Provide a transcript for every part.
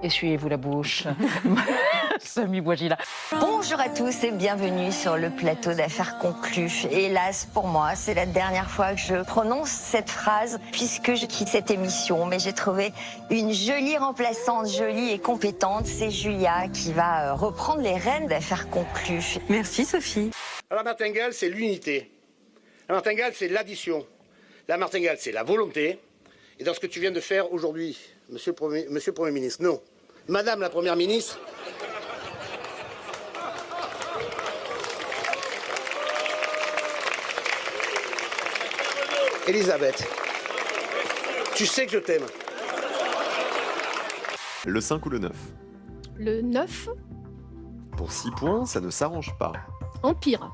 Essuyez-vous la bouche. Samy Bouagila. Bonjour à tous et bienvenue sur le plateau d'Affaires conclues. Hélas, pour moi, c'est la dernière fois que je prononce cette phrase puisque je quitte cette émission. Mais j'ai trouvé une jolie remplaçante, jolie et compétente. C'est Julia qui va reprendre les rênes d'Affaires conclues. Merci Sophie. La martingale, c'est l'unité. La martingale, c'est l'addition. La martingale, c'est la volonté. Et dans ce que tu viens de faire aujourd'hui, monsieur le Premier ministre, non. Madame la Première ministre, Elisabeth, tu sais que je t'aime. Le 5 ou le 9? Le 9, Pour 6 points, ça ne s'arrange pas. Empire.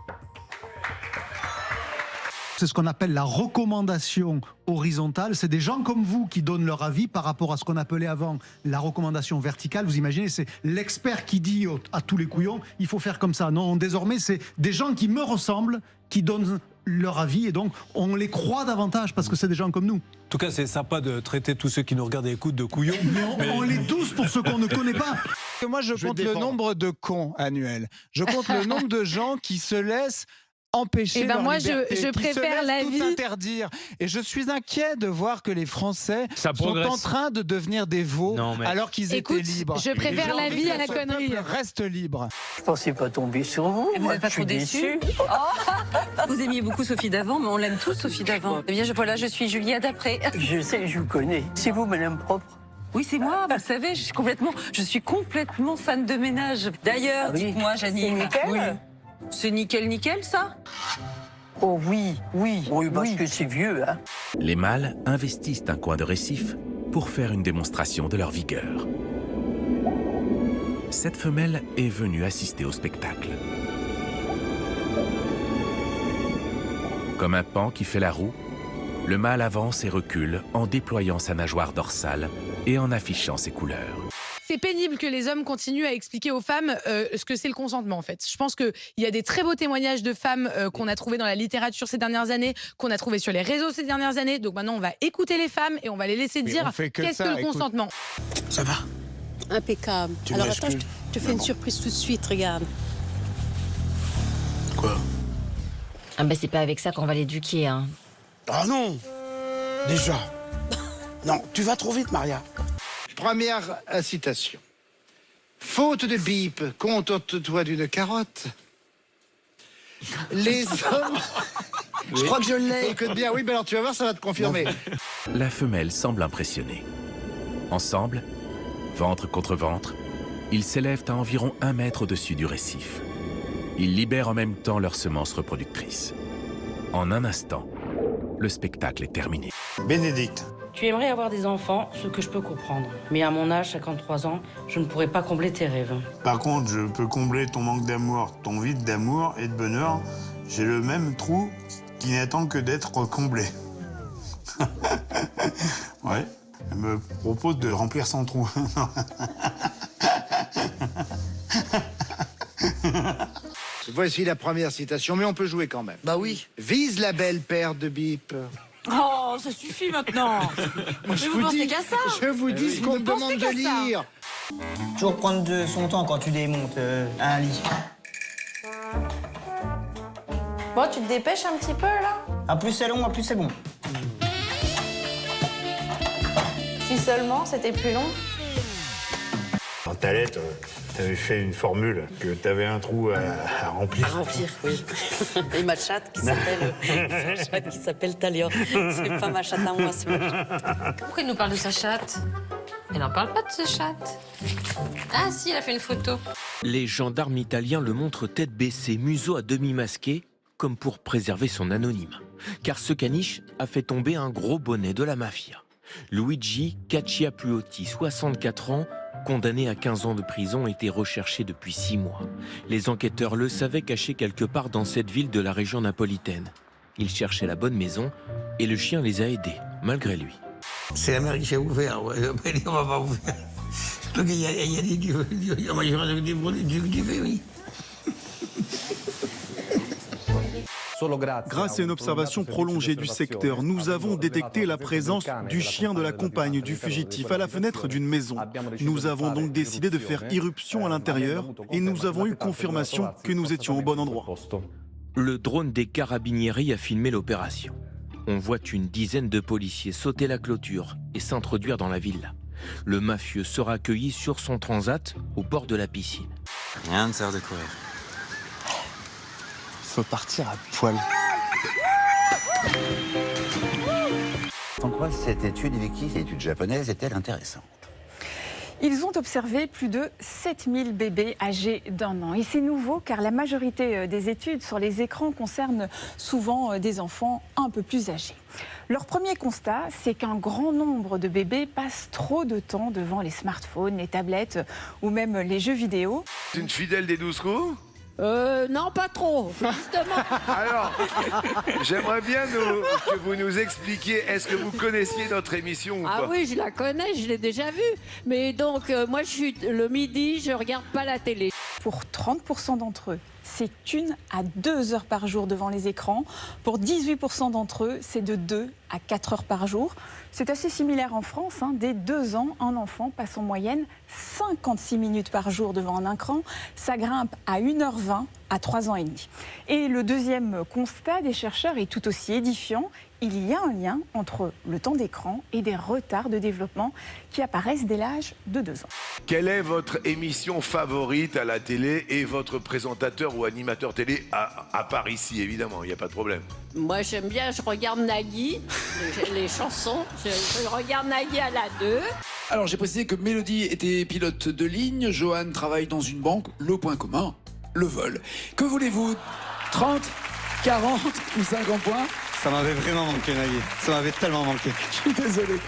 C'est ce qu'on appelle la recommandation horizontale. C'est des gens comme vous qui donnent leur avis par rapport à ce qu'on appelait avant la recommandation verticale. Vous imaginez, c'est l'expert qui dit à tous les couillons, il faut faire comme ça. Non, désormais, c'est des gens qui me ressemblent, qui donnent leur avis et donc on les croit davantage parce que c'est des gens comme nous. En tout cas, c'est sympa de traiter tous ceux qui nous regardent et écoutent de couillons. Mais on les douce pour ceux qu'on ne connaît pas. Moi, je compte le nombre de cons annuels. Je compte le nombre de gens qui se laissent empêcher leur moi, liberté, je qui préfère se la laissent tout vie. interdire. Et je suis inquiet de voir que les Français Ça sont progresse. en train de devenir des veaux alors qu'ils Écoute, étaient libres. je préfère Et j'ai la envie vie que à la ce connerie. peuple reste libre. Je pensais pas tomber sur vous. Vous n'êtes pas trop déçu? Vous aimiez beaucoup Sophie Davant, mais on l'aime tous Sophie Davant. Eh bien, voilà, je suis Julia Dapré. Je sais, je vous connais. C'est vous, Madame Propre. Oui, c'est moi, vous le savez, je suis complètement fan de ménage. D'ailleurs, Ah oui. dites-moi, Janine. C'est nickel. Oui. C'est nickel, ça? Oh oui, oui. Oui, parce que c'est vieux, hein. Les mâles investissent un coin de récif pour faire une démonstration de leur vigueur. Cette femelle est venue assister au spectacle. Comme un paon qui fait la roue, le mâle avance et recule en déployant sa nageoire dorsale et en affichant ses couleurs. C'est pénible que les hommes continuent à expliquer aux femmes ce que c'est le consentement, en fait. Je pense qu'il y a des très beaux témoignages de femmes qu'on a trouvés dans la littérature ces dernières années, qu'on a trouvés sur les réseaux ces dernières années. Donc maintenant, on va écouter les femmes et on va les laisser dire qu'est-ce que le consentement. Ça va? Impeccable. Tu Alors m'excuses. attends, je te fais une surprise tout de suite, regarde. Quoi? Ah ben c'est pas avec ça qu'on va l'éduquer, hein. Ah non! Déjà. Non, tu vas trop vite, Maria. Première citation. Faute de bip, contente-toi d'une carotte. Les hommes... Je crois que je l'ai. Écoute bien, oui, ben alors tu vas voir, ça va te confirmer. La femelle semble impressionnée. Ensemble, ventre contre ventre, ils s'élèvent à environ 1 mètre au-dessus du récif. Ils libèrent en même temps leurs semences reproductrices. En un instant, le spectacle est terminé. Bénédicte. Tu aimerais avoir des enfants, ce que je peux comprendre. Mais à mon âge, 53 ans, je ne pourrais pas combler tes rêves. Par contre, je peux combler ton manque d'amour, ton vide d'amour et de bonheur. J'ai le même trou qui n'attend que d'être comblé. Ouais. Elle me propose de remplir son trou. Voici la première citation, mais on peut jouer quand même. Bah oui. Vise la belle paire de bip. Oh, ça suffit maintenant. Je vous pensez qu'à ça? Je vous dis ce qu'on me demande de lire. Toujours prendre son temps quand tu démontes un lit. Bon, tu te dépêches un petit peu, là? À plus c'est long, à plus c'est bon. Si seulement c'était plus long. Dans ta lettre, t'avais fait une formule que t'avais un trou à remplir. À remplir, oui. Et ma chatte qui s'appelle Talia. C'est pas ma chatte à moi, c'est ma chatte. Pourquoi il nous parle de sa chatte? Elle n'en parle pas de sa chatte. Ah si, elle a fait une photo. Les gendarmes italiens le montrent tête baissée, museau à demi masqué, comme pour préserver son anonyme. Car ce caniche a fait tomber un gros bonnet de la mafia. Luigi Cacciapluotti, 64 ans, condamné à 15 ans de prison, était recherché depuis 6 mois. Les enquêteurs le savaient caché quelque part dans cette ville de la région napolitaine. Ils cherchaient la bonne maison et le chien les a aidés, malgré lui. C'est la mère qui s'est ouvert, ouais. On va pas ouvrir. Il y a des oui. Grâce à une observation prolongée du secteur, nous avons détecté la présence du chien de la compagne du fugitif à la fenêtre d'une maison. Nous avons donc décidé de faire irruption à l'intérieur et nous avons eu confirmation que nous étions au bon endroit. Le drone des carabinieri a filmé l'opération. On voit une dizaine de policiers sauter la clôture et s'introduire dans la villa. Le mafieux sera accueilli sur son transat au bord de la piscine. Rien ne sert de courir. Faut partir à poil. En quoi cette étude, Vicky, cette étude japonaise, est-elle intéressante? Ils ont observé plus de 7000 bébés âgés d'1 an. Et c'est nouveau car la majorité des études sur les écrans concernent souvent des enfants un peu plus âgés. Leur premier constat, c'est qu'un grand nombre de bébés passent trop de temps devant les smartphones, les tablettes ou même les jeux vidéo. Une fidèle des 12 coups? Non, pas trop, justement. Alors, j'aimerais bien que vous nous expliquiez, est-ce que vous connaissiez notre émission ou pas? Ah oui, je la connais, je l'ai déjà vue. Mais donc, moi, je suis le midi, je regarde pas la télé. Pour 30% d'entre eux, c'est 1 à 2 heures par jour devant les écrans. Pour 18% d'entre eux, c'est de 2 à 4 heures par jour. C'est assez similaire en France. Dès 2 ans, un enfant passe en moyenne 56 minutes par jour devant un écran. Ça grimpe à 1h20 à 3 ans et demi. Et le deuxième constat des chercheurs est tout aussi édifiant. Il y a un lien entre le temps d'écran et des retards de développement qui apparaissent dès l'âge de 2 ans. Quelle est votre émission favorite à la télé et votre présentateur ou animateur télé à part ici, évidemment, il n'y a pas de problème? Moi, j'aime bien, je regarde Nagui, les chansons. Je regarde Nagui à la 2. Alors, j'ai précisé que Mélodie était pilote de ligne, Johan travaille dans une banque, le point commun, le vol. Que voulez-vous? 30, 40 ou 50 points? Ça m'avait vraiment manqué, Nagui. Ça m'avait tellement manqué. Je suis désolé.